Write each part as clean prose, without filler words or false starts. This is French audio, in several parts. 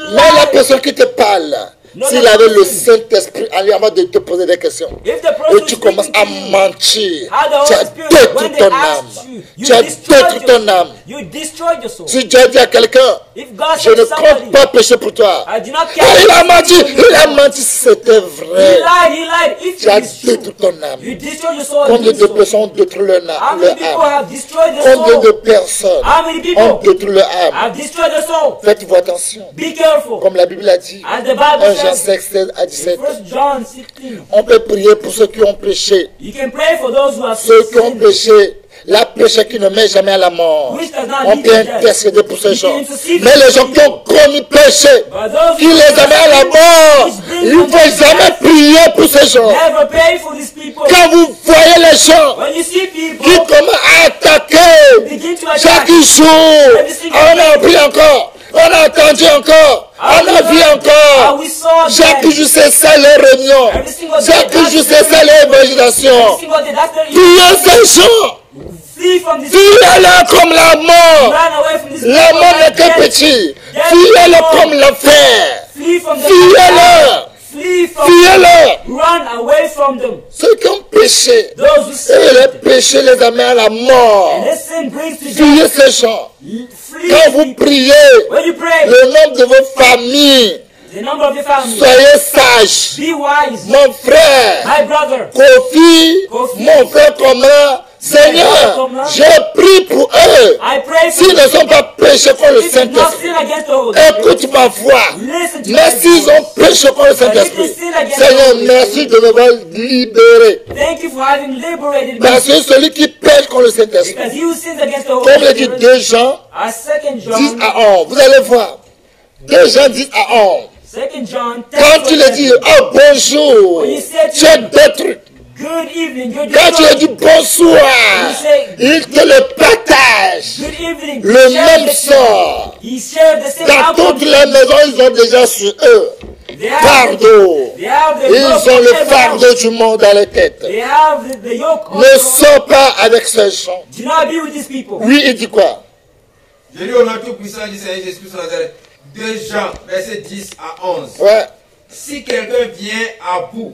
Mais la personne qui te parle, s'il avait le Saint-Esprit en lui avant de te poser des questions, et tu commences à mentir, tu as détruit ton âme. Tu as détruit ton âme. Si Dieu dit à quelqu'un, je ne compte pas pécher pour toi. Il a menti, c'était vrai. Tu as détruit ton âme. Combien de personnes ont détruit leur âme? Combien de personnes ont détruit leur âme? Faites-vous attention. Comme la Bible a dit, 1 Jean 16 à 17. On peut prier pour ceux qui ont péché. Ceux qui ont péché. La péché qui ne met jamais à la mort. On peut intercéder pour ces gens. Mais les gens qui ont commis péché, qui les amènent à la mort, ils ne vont jamais prier pour ces gens. Quand vous voyez les gens qui commencent à attaquer chaque jour, on a appris encore. On a entendu encore, on a vu encore. Chaque jour c'est ça les réunions. Chaque jour c'est ça les évangélisations. Priez ces gens. Fuyez-le comme la mort. La mort n'est que petit. Fuyez-le comme l'enfer. Fuyez-le. Fuyez-le. Ceux qui ont péché, et les péchés les amènent à la mort. Fuyez ces gens. Quand vous priez, le nombre de vos familles, soyez sages. Mon frère, Kofi, mon frère commun, Seigneur, je prie pour eux. S'ils ne sont pas péchés contre le Saint-Esprit, écoute ma voix. Mais s'ils ont péché contre le Saint-Esprit, Seigneur, merci de m'avoir libéré. Parce que celui qui pêche contre le Saint-Esprit, comme le dit 2 Jean 10 à 11, vous allez voir. 2 Jean 10 à 11. Quand tu le dis, oh bonjour, tu es détruit. Quand tu lui dis bonsoir, il te le partage. Le même sort. Dans toutes les maisons, ils ont déjà sur eux fardeau. Ils ont le fardeau du monde dans les têtes. Ne sors pas avec ces gens. Oui, il dit quoi? Je lis au nom tout-puissant du Seigneur Jésus-Christ de Nazareth. 2 Jean, verset 10 à 11. Ouais. Si quelqu'un vient à vous,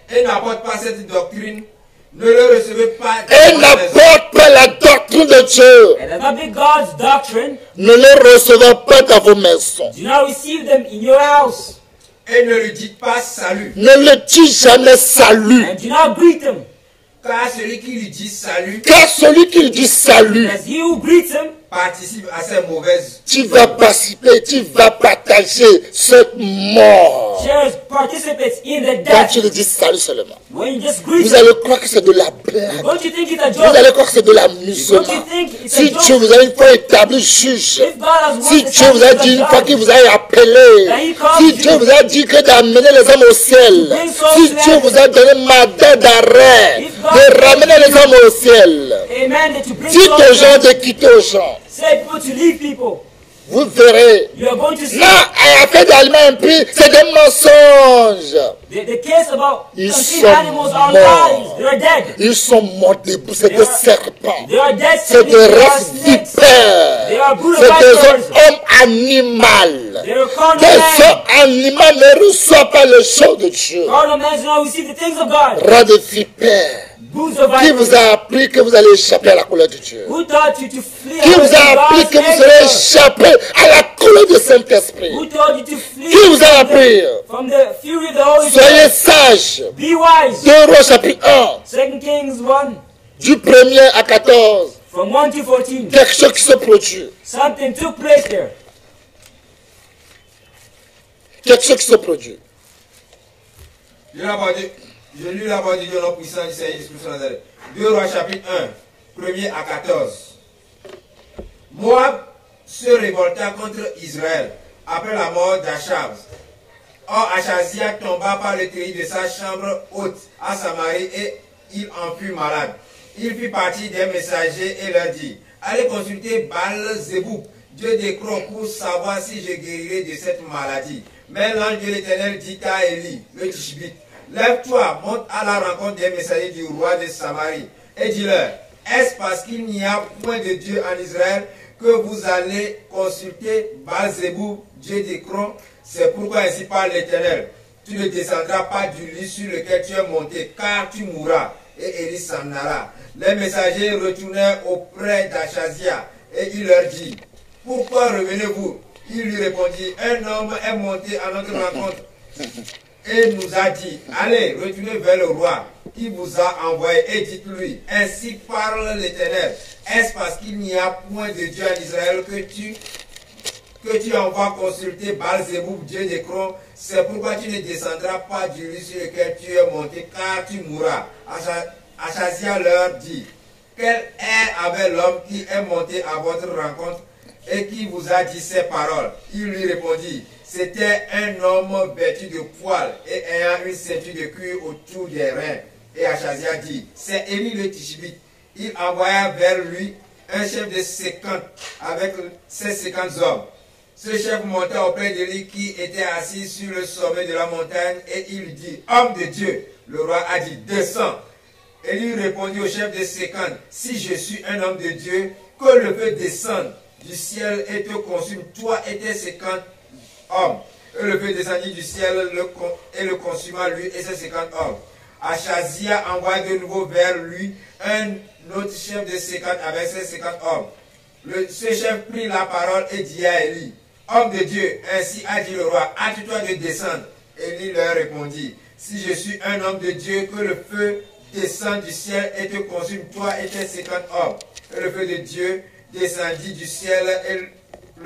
et n'apporte pas cette doctrine, ne le recevez pas. Et n'apporte pas la doctrine de Dieu. Ne le recevez pas dans vos maisons. Et ne lui dites pas salut. Ne le dites jamais salut. Car celui qui lui dit salut, participe à ces mauvaises. Tu vas participer, tu vas partager cette mort. Quand tu le dis salut seulement, vous allez croire que c'est de la blague. Vous allez croire que c'est de l'amusement. Si Dieu vous a une fois établi juge, si Dieu vous a dit une fois qu'il vous a appelé, si Dieu vous a dit que d'amener les hommes au ciel, si Dieu vous a donné mandat d'arrêt, de ramener les hommes au ciel, dites aux gens de quitter aux gens. Vous verrez. Non, affaire d'aliments impurs, c'est des mensonges. Ils sont morts debout, c'est des serpents. C'est des races vipères. C'est des hommes animaux. Des hommes animaux ne reçoivent pas le chant de Dieu. Ras de vipères. Qui vous a appris que vous allez échapper à la colère de Dieu? Qui vous a appris que vous allez échapper à la colère du Saint-Esprit? Qui vous a appris? Soyez sages. 2 Rois chapitre 1. Du 1er à 14. Quelque chose qui se produit. Quelque chose qui se produit. Je lis la voix du Dieu puissant du Seigneur Jésus-Christ de Nazareth. 2 Rois chapitre 1, 1er à 14. Moab se révolta contre Israël après la mort d'Achab, Or, Achazia tomba par le treillis de sa chambre haute à Samarie et il en fut malade. Il fit partie des messagers et leur dit, allez consulter Baal-Zéboub, Dieu d'Écron, pour savoir si je guérirai de cette maladie. Mais l'ange de l'Éternel dit à Élie, le Tishbite, lève-toi, monte à la rencontre des messagers du roi de Samarie et dis-leur, est-ce parce qu'il n'y a point de Dieu en Israël que vous allez consulter Baal-Zéboub, Dieu d'Écron? C'est pourquoi ainsi parle l'Éternel. Tu ne descendras pas du lit sur lequel tu es monté, car tu mourras. Et Élie s'en alla. Les messagers retournèrent auprès d'Achazia et il leur dit, pourquoi revenez-vous? Il lui répondit, un homme est monté à notre rencontre et nous a dit, allez, retournez vers le roi qui vous a envoyé et dites-lui, ainsi parle l'Éternel. Est-ce parce qu'il n'y a point de Dieu en Israël que tu envoies consulter Baal-Zéboub, Dieu d'Écron? C'est pourquoi tu ne descendras pas du lit sur lequel tu es monté, car tu mourras. Achazia leur dit, quel air avait l'homme qui est monté à votre rencontre et qui vous a dit ces paroles? Il lui répondit, c'était un homme vêtu de poils et ayant une ceinture de cuir autour des reins. Et Achazia dit, c'est Élie le Tishbite. Il envoya vers lui un chef de 50 avec ses 50 hommes. Ce chef monta auprès d'Élie qui était assis sur le sommet de la montagne et il lui dit, homme de Dieu, le roi a dit, descends. Élie répondit au chef de 50, si je suis un homme de Dieu, que le feu descende du ciel et te consume, toi et tes 50 hommes. Et le feu descendit du ciel et le consuma lui et ses 50 hommes. Achazia envoya de nouveau vers lui un autre chef de 50 avec ses 50 hommes. Ce chef prit la parole et dit à Élie, homme de Dieu, ainsi a dit le roi, hâte-toi de descendre. Élie leur répondit, si je suis un homme de Dieu, que le feu descende du ciel et te consume, toi et tes 50 hommes. Et le feu de Dieu descendit du ciel et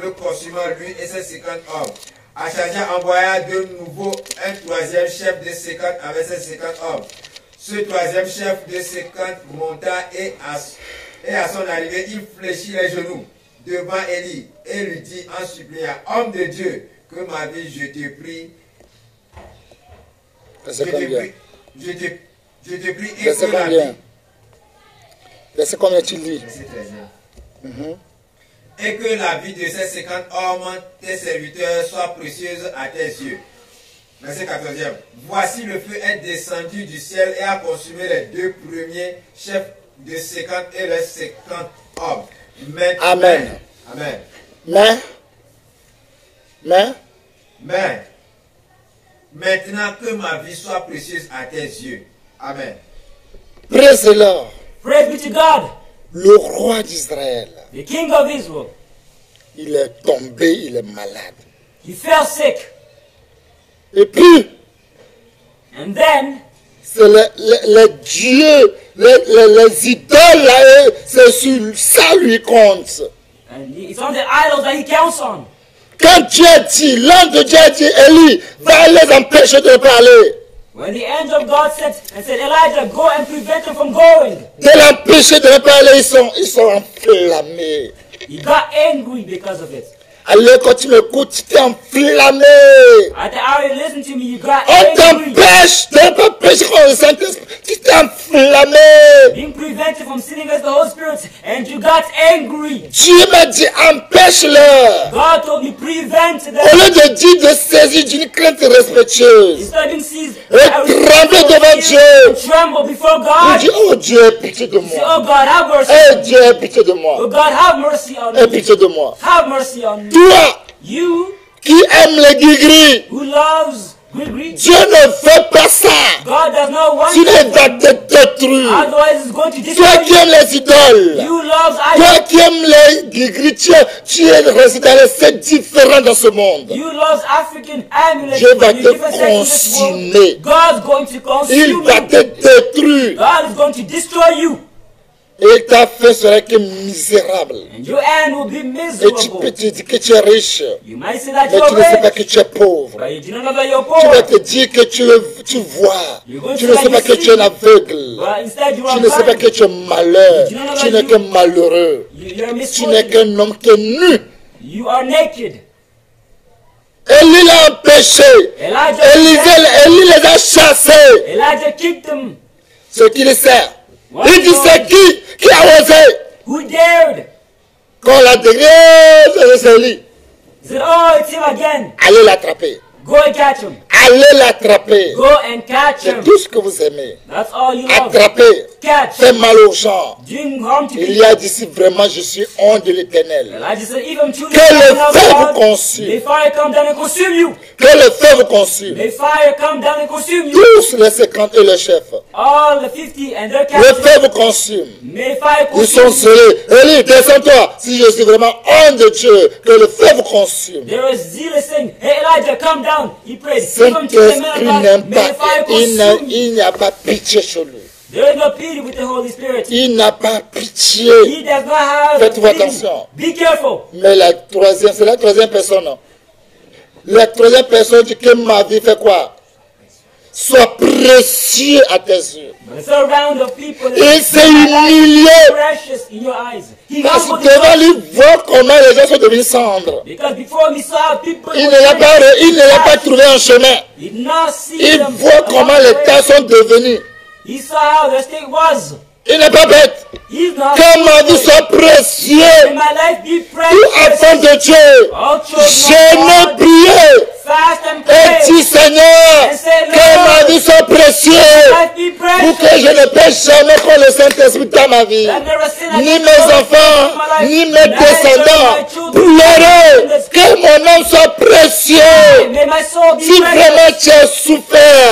le consuma lui et ses 50 hommes. Achazia envoya de nouveau un troisième chef de 50 avec ses 50 hommes. Ce troisième chef de 50 monta et à son arrivée, il fléchit les genoux devant Élie et lui dit en suppliant, homme de Dieu, que ma vie, je te prie, je te prie, et que la vie. Verset combien tu lis? Verset 13. Et que la vie de ces 50 hommes, tes serviteurs, soit précieuse à tes yeux. Verset 14e. Voici le feu est descendu du ciel et a consumé les deux premiers chefs de 50 et les 50 hommes. Maintenant, Amen. Amen. Mais, maintenant que ma vie soit précieuse à tes yeux. Amen. praise the Lord. Praise be to God. Le roi d'Israël, The king of Israel. il est tombé, il est malade. He fell sick. Et puis, And then, c'est les dieux, les idoles, là, c'est sur ça lui compte. and it's on the idols that he counts on. Quand Dieu dit, l'ange de Dieu a dit, Élie, va les empêcher de parler. When the angel of God said Elijah, go and prevent him from going. De l'empêcher de parler, ils sont enflammés. He got angry because of it. Alors quand tu m'écoutes, tu t'es enflammé. At the hour you listen to me, you got On angry. t'empêche de ne pas pécher contre le Saint-Esprit. Tu t'es enflammé. Being prevented from sinning against the Holy Spirit, and you got angry. Dieu m'a dit, empêche-le. God told me, prevent them. Au lieu de dire de saisir d'une crainte respectueuse. Instead of being seized, Et trembler devant Dieu. tremble before Il God. dit, oh Dieu, pitié de Say, moi. oh God, have mercy. Eh Dieu, pitié de Oh moi. God, have mercy on Eh me. pitié de moi. Have mercy on me. Toi You qui aimes les gris-gris, who loves greed, Dieu ne veut pas ça. God does not want Sinon il va that. te détruire. Otherwise, it's going to Toi destroy qui you. aimes les idoles, You loves toi idols. qui aimes les gris-gris, tu es resté dans les sept différents dans ce monde. You loves African amulets. Dieu va You te different sects in this world. consumer. God's going to Il consume va you. te détruire. God is going to destroy you. Et ta fin sera que misérable. And your end will be Et tu miserable. peux te dire que tu es riche, You might say that mais you're tu ne sais pas rich, que tu es pauvre. but you do not know that you're Tu vas poor. te dire que tu vois. You're going Tu to ne sais say pas that que you tu es see, aveugle. but instead you Tu are ne sais pas blind. que tu es malheur. Tu n'en as Tu pas n'es dit. que malheureux. You're Tu n'es misfortune. qu'un homme qui est nu. You are naked. Élie l'a empêché. Élie les a chassés. Elijah kicked them. Ce qui les sert. Il dit c'est qui a osé? Who dared? Quand la dernière c'est Élie. He said, oh, it's him again. Allez l'attraper. Go and catch him. Allez l'attraper. Go and catch C'est him. tout ce que vous aimez. That's all you love. Attraper. Catch. Faire mal aux gens. Doing harm to Il people. y a d'ici vraiment, je suis honte de l'Éternel. Elijah said, even truly, Que le feu vous consume. may fire come down and consume you. Que le feu vous consume. May fire come down and consume you. Tous les 50 et le chef. All the 50 and their Le captains. feu vous consume. May fire Ils consume sont you. scellés. Élie, descends-toi. Si je suis vraiment homme de Dieu, que le feu vous consume. There was zealous saying, hey Elijah, come down. He prayed. Saint-Esprit n'aime May the pas, fire consume you. il n'y a pas pitié sur lui. There is no pity with the Holy Spirit. Il n'a pas pitié. He does not have Faites-vous pity. attention. Be careful. Mais la troisième, c'est la troisième personne. Non? La troisième personne dit que ma vie fait quoi? Sois précieux à tes yeux. But it's a round of people Il s'est that humilié. precious in your eyes. He Parce humbled que devant himself. lui, voir comment les gens sont devenus cendres. Because before he saw people, Il ne l'a pas trouvé un chemin. He did not see Il them voit along comment the les way. temps sont devenus. He saw how their state was. Il n'est pas bête. He's not. Que ma vie soit May précieuse. my life be Tout precious. enfant de Dieu. All Je children n'ai of God, prié. fast and Et pray. dis Seigneur, que ma vie soit précieuse. Life be Pour que precious. je ne pêche jamais contre le Saint-Esprit dans ma vie. That never sin Ni against mes the Holy enfants, Spirit in my life. ni mes Neither descendants. my children, Pleurez que mon âme soit précieux. May my soul be Si precious. vraiment tu as souffert,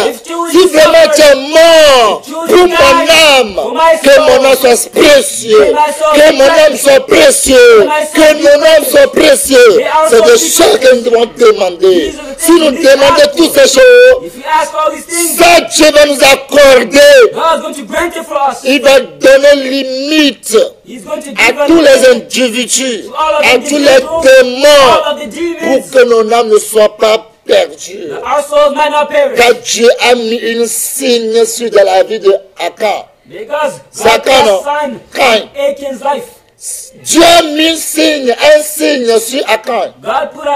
si vraiment tu es mort pour mon âme, que mon âme soit précieux, que mon âme soit précieux, que mon âme soit précieux. C'est des choses que nous devons demander. Si nous demandons toutes ces choses, If you ask all these things, ça Dieu va nous accorder. God's going to grant it for us. Il va donner limite He's going to give à us tous les the individus, all of à the tous les individuals, démons, all of the demons, pour que nos âmes ne soient pas perdues. our souls might not perish. Car Dieu a mis une signe sur de la vie de Akan. Because Ça, God quand has signed Caïn. on Achan's life. Dieu a mis un signe sur Akan. God put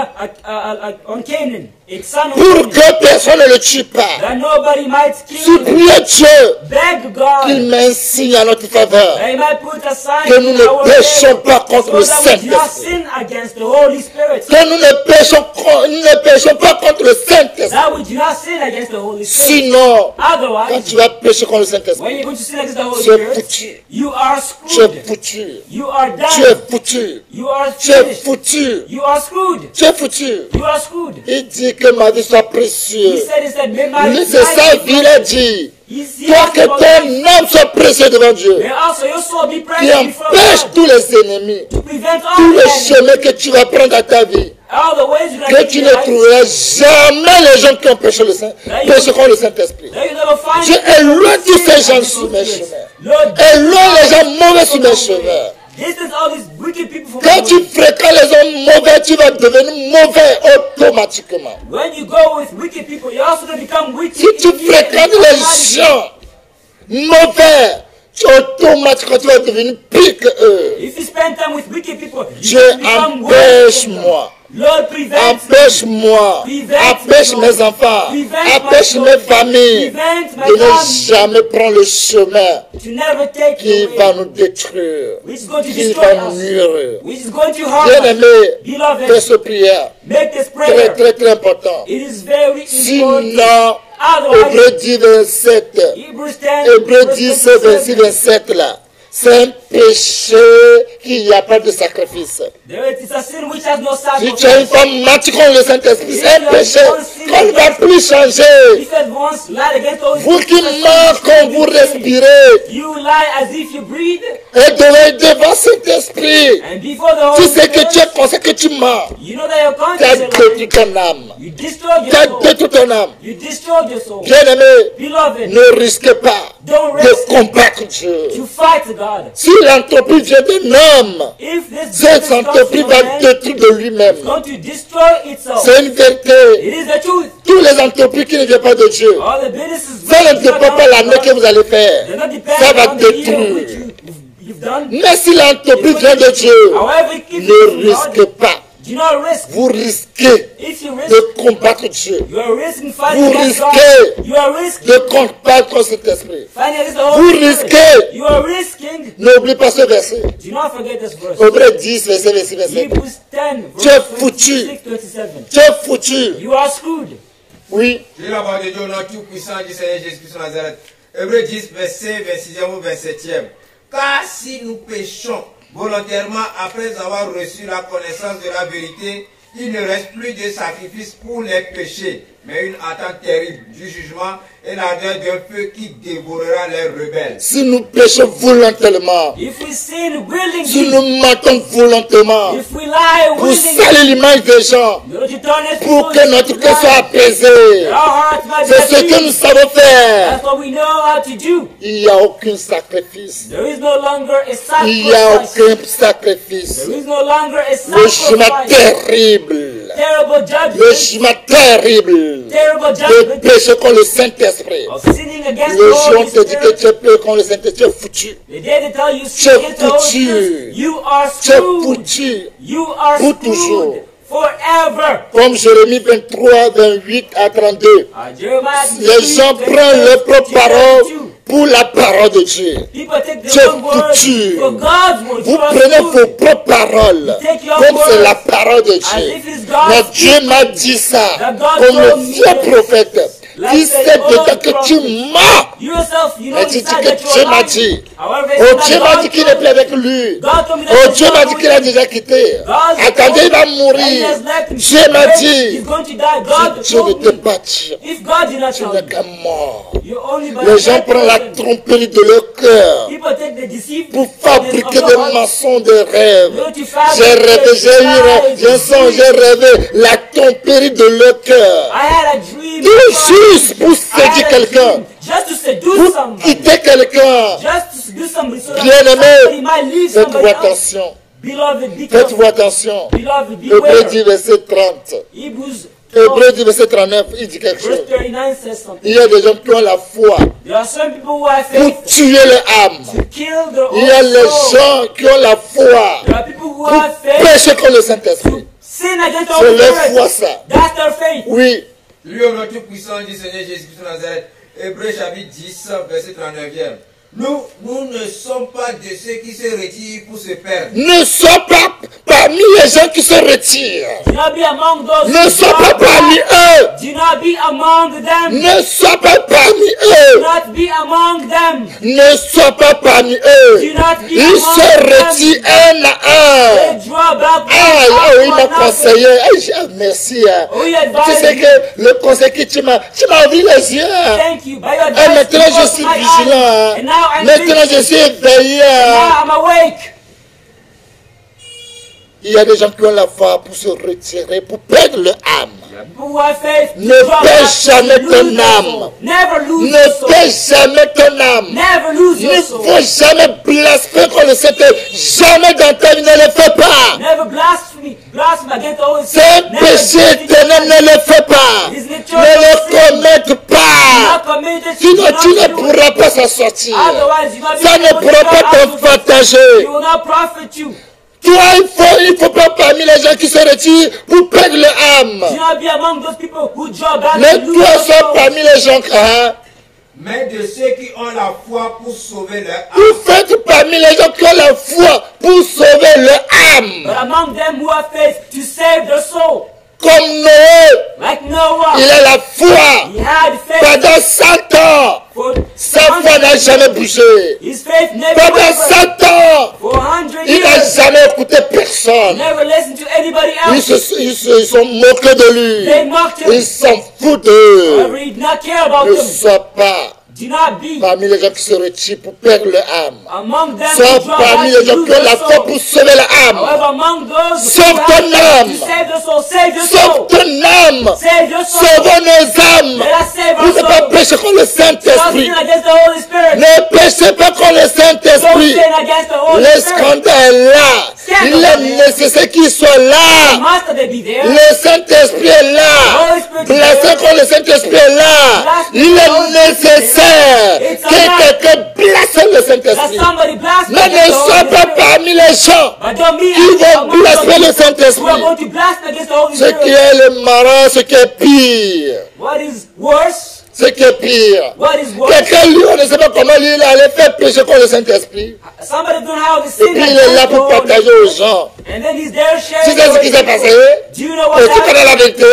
on Canaan a son on Pour Canaan, que personne ne le tue pas. that nobody might kill him. Supplie Dieu Beg qu'il God met un signe à notre faveur. that he might put a sign Que nous in ne our péchons favor, pas contre so le that we do not Saint-Esprit. sin against the Holy Spirit. Que nous ne péchons pas contre le Saint-Esprit. That we do not sin against the Holy Spirit. Sinon, quand Otherwise, tu vas pécher contre le when Saint-Esprit, you're going to sin against the Holy tu es Spirit, foutu. you are Tu es screwed. foutu. You are Tu es done. foutu. You are Tu es finished. foutu. You are screwed. Tu es foutu. You are screwed. Il dit que ma vie soit He précieuse. said, may my Lui, c'est ça, il a dit. Toi, que ton âme soit précieuse devant Dieu. may also your soul be Qui present before empêche God tous les ennemis. to prevent Tous all les the enemies, chemins que tu vas prendre à ta vie. all the ways you Que can tu take ne your life, trouveras jamais les gens qui ont péché contre le Saint-Esprit. that you never find Je éloigne tous ces gens sur mes chemins. Lord, Éloigne les gens mauvais sur mes chemins. distance all these wicked people from Quand my tu way. fréquentes les hommes mauvais, tu vas devenir mauvais automatiquement. When you go with wicked people, you're also going to become wicked. Si tu immediately, fréquentes les automatically. gens mauvais, automatiquement tu vas devenir pire que eux. If you spend time with wicked people, you Dieu will become worse than them. empêche-moi. Lord, prevent me. Empêche-moi, empêche mes enfants, empêche mes familles de ne jamais prendre le chemin to never take qui the va way nous détruire, which is going to qui destroy va nous us, nuire. which is going to harm Bien us. aimé, fais Beloved, cette prière, make this très prayer. très très important. It is very important. Sinon, Otherwise, Hébreux 10, 27, Hebrews 10, Hébreux verse 10, 27, 26, 27 là, c'est un péché qu'il n'y a pas de sacrifice. there is a sin which has no Si tu as une sacrifice. femme match contre le Saint-Esprit, c'est un péché qu'on ne va plus changer. If it once lied against the Holy Vous Spirit, qui mangez quand vous respirez, you lie as if you breathe, et devant cet esprit, and before the tu Holy sais que tu Spirit, es conscient que tu mens. you know that your Tu as conscience is détruit lying. ton âme. You destroyed Tu as your soul. détruit ton âme. You destroyed your soul. Bien aimé, Beloved, ne risquez pas don't de risk combattre Dieu. to fight God. Si l'entreprise vient d'un homme, If this cette business comes entreprise from a va man, détruire de lui-même. it's going to destroy itself. C'est une vérité. It is the truth. Toutes les entreprises qui ne viennent pas de Dieu, All the businesses ça ne dépend pas de l'année que vous allez faire. they're not Ça va dependent on the year détruire. which you've done. Mais si l'entreprise vient de Dieu, However, if ne it's risquez God, pas Do not risk. Vous risquez If you risk, de combattre Dieu. you are risking fighting Vous against God. risquez You are risking de combattre cet esprit. fighting against the Vous Holy Spirit. risquez. You are risking. N'oublie pas ce verset. Do not forget this verse. Hébreux 10, verset 26, verset. Hebrews 10, Tu es verse foutu. 26, 27. Tu es foutu. You are screwed. Oui. Dieu la voix de Dieu, nom tout puissant du Seigneur Jésus-Christ de Nazareth. Hébreux 10, verset 26e ou 27e. Car si nous péchons volontairement après avoir reçu la connaissance de la vérité, il ne reste plus de sacrifice pour les péchés, mais une attente terrible du jugement et l'ardeur d'un feu qui dévorera les rebelles. Si nous péchons volontairement, If we sin si willingly, nous mentons volontairement, if we lie pour willingly, salir l'image des gens, you know, to turn us pour to que notre cœur soit apaisé, our hearts might be c'est ce at que peace. nous savons faire. That's what we know how to do. Il n'y a aucun sacrifice. There is no longer a Il n'y a sacrifice. aucun sacrifice. There is no longer a Le chemin sacrifice. terrible, Terrible le judgment. chemin terrible Terrible de judgment péché contre le Saint-Esprit. of sinning against Le the jour où Holy on te dit que Spirit. tu es péché contre le Saint-Esprit, tu es foutu. The day they tell you Tu es sin against the Holy foutu. Spirit, you are Tu es screwed. foutu. You are Pour toujours. screwed forever. Comme Jérémie 23, 28 à 32. Jeremiah Les gens 23, prennent leur propre parole 22. pour la parole de Dieu. People take Tu es their own words foutu. for God's word. Vous You are prenez screwed. vos propres paroles Take your comme c'est words la parole de as Dieu. if it's Mais God's Dieu m'a dit ça That God comme le told me vieux this. prophète. Like Qui the sait old déjà que tu prophet. mens. You yourself, you know Mais tu dis inside que that you Dieu are m'a lying. dit. However, Oh, it's Dieu not m'a God dit qu'il told n'est plus avec lui. God told me that Oh, he's Dieu not m'a dit with qu'il a him. déjà quitté. God Attendez, il va told me that he mourir. has left him. Dieu m'a He's dit. going to die. God Dieu ne told te me. bâtit. If God did not Tu tell n'es you, qu'un mort. you're only by Les the gens dead prennent la person. tromperie de leur cœur People take the deceit pour of fabriquer the des heart. mensonges, des rêves. You know, to J'ai fabricate rêvé, j'ai un songe, j'ai lies. rêvé la tromperie de leur cœur. I had a dream. Tout juste pour I séduire had a quelqu'un, dream just to seduce pour somebody. quitter quelqu'un. Just to seduce somebody so that Bien-aimé, somebody might leave faites-vous somebody else. attention. Beloved, be Faites-vous careful. attention. Beloved, Hébreu beware. 10, verset 30. Hebrews Hébreu 10, verset 39, il dit quelque verse chose. 39 says something. Il y a des gens qui ont la foi There are some people who have pour faith tuer leur âme. to kill their Il y a own les soul. gens qui ont la foi There are people who pour have faith pécher contre le Saint-Esprit. sin against the C'est Holy leur foi, Spirit. ça. That's their faith. Oui, Lui au nom tout puissant du Seigneur Jésus-Christ de Nazareth. Hébreux chapitre 10, verset 39e. Nous ne sommes pas de ceux qui se retirent pour se perdre. ne sois pas parmi les gens qui se retirent. Do not be among those Ne who sois draw pas parmi back. eux. Do not be among them. Ne sois pas parmi Do eux. not be among them. Ne sois pas parmi eux. Do not be Ils among se them. retirent un à They un. draw back Ah, one il m'a after another. conseillé. Merci. We Tu advise sais you. que le conseil que tu m'as ouvert les yeux. Thank you. By your Et advice, maintenant you je opened suis my eyes. vigilant. And now I'm Maintenant je vigilant. suis éveillé. Now I'm awake. Il y a des gens qui ont la foi pour se retirer, pour perdre leur âme. People who have faith, Ne draw back, perds jamais lose ton their âme. soul. Never lose your Ne soul. perds jamais ton âme. Never lose Il your ne soul. faut jamais blasphémer contre le Seigneur. Jamais dans ta vie, ne le fais pas. Never blaspheme against the Holy C'est Spirit. un péché éternel, ne le fais pas. It is Ne literally le sin. commette pas. Not committed, Sinon, do not tu ne do it. pourras pas s'en sortir. Otherwise, you will not be Ça able ne to pourra get pas out of it. t'avantager. It will not profit you. Toi, il faut pas parmi les gens qui se retirent pour perdre leur âme. Do not be among those people who draw back Mais and lose toi, their sois soul. parmi les gens hein, Mais de ceux qui ont la foi pour sauver leur âme. vous faites parmi les gens qui ont la foi pour sauver leur âme. But among them who have faith to save their soul. Comme Noé, Like Noah, il a la foi. he had faith Pendant 100 ans, for sa foi n'a jamais bougé. his faith never Pendant wavered. 100 ans, For 100 il n'a years, jamais écouté personne. never listened to anybody Ils else. se sont moqués de lui. They mocked him. Ils s'en foutent d'eux. However, he did not care about Ne them. sois pas Do not be parmi les gens qui se retirent pour perdre leur âme. among them Sois who draw back parmi and les gens lose qui ont their la foi soul. pour sauver leur âme. However, among those who Sauve have ton faith âme. to save their soul, save your Sauve soul. ton âme. Save your soul. Sauvons nos âmes. Let us save Vous our ne pas soul. pécher contre le Don't Saint-Esprit. sin against the Holy Spirit. Ne péchez pas contre le Don't Saint-Esprit. sin against the Holy Le Spirit. scandale est là. Il est nécessaire qu'il soit là. Must they be there? Le Saint-Esprit est là. Blesser contre le Saint-Esprit est là. Il est nécessaire que quelqu'un blesse le That Saint-Esprit. somebody blaspheme Mais ne against the sois Holy pas Spirit. parmi parmi les gens qui vont blasphémer le Saint-Esprit. Ce qui est le marrant, ce qui est pire. Ce qui est pire. Quelqu'un lui, on ne sait pas comment lui, il allait faire pécher contre le Saint-Esprit. Et puis il est là pour partager aux gens. Tu sais ce qui s'est passé? Et tu connais la vérité.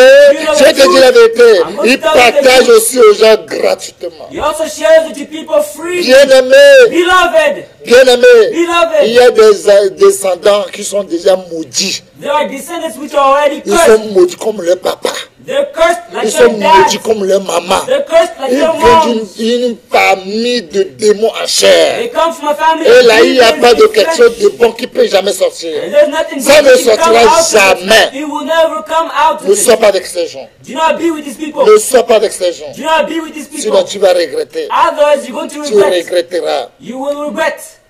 Je te dis la vérité. Il partage aussi aux gens gratuitement. Bien-aimé. Bien-aimé. Il y a des descendants qui sont déjà maudits. Ils sont maudits comme leur papa. Ils sont maudits comme leur maman. Ils viennent d'une famille de démons en chair. Et là, il n'y a pas de quelque chose de bon qui peut jamais sortir. Ça ne sortira jamais. Ne sois pas avec ces gens. Ne sois pas avec ces gens. Sinon, tu vas regretter. Tu regretteras.